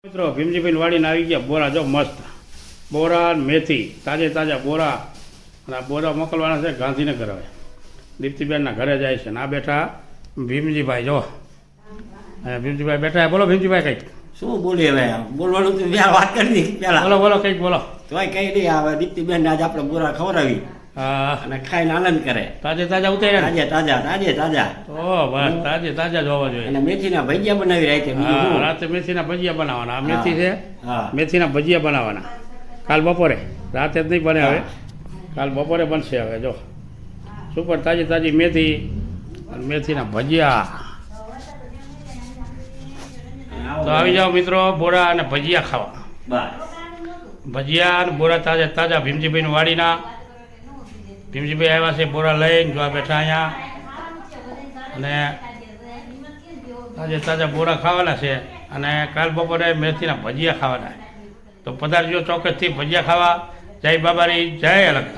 મિત્રો ભીમજીભાઈ વાડીને આવી ગયા બોરા જો મસ્ત બોરા ને મેથી તાજે તાજા બોરા અને આ બોરા મોકલવાના છે ગાંધીનગર હવે દીપ્તિબેનના ઘરે જાય છે ને આ બેઠા ભીમજીભાઈ જો અહીંયા ભીમજીભાઈ બેઠા બોલો ભીમજીભાઈ કંઈક શું બોલીએ હવે બોલવાનું તો મેં વાત કરી દીધી પેલા બોલો બોલો કંઈક બોલો તોય કઈ નહીં આવે દીપ્તિબેન આજ આપણે બોરા ખવડાવી હા અને ખાઈને આનંદ કરે તાજે તાજા ઉતાર્યા ને? તાજે તાજા ઓ બસ તાજે તાજા જ હોવા જોઈએ અને મેથીના ભજીયા બનાવી રાખે હા રાતે મેથીના ભજીયા બનાવવાના આ મેથી છે હા મેથીના ભજીયા બનાવવાના કાલ બપોરે રાતે જ નહીં બને હવે કાલ બપોરે બનશે હવે જો સુપર તાજી તાજી મેથી અને મેથીના ભજીયા તો આવી જાઓ મિત્રો બોરા અને ભજીયા ખાવા બસ ભજીયા અને બોરા તાજા તાજા ભીમજીભાઈની વાડીના ભીમજીભાઈ આવ્યા છે બોરા લઈને જો આ બેઠા અહીંયા અને તાજે તાજા બોરા ખાવાના છે અને કાલ બપોરે મેથીના ભજીયા ખાવાના તો પધારજો ચોક્કસથી ભજીયા ખાવા જય બાબારી જય અલગ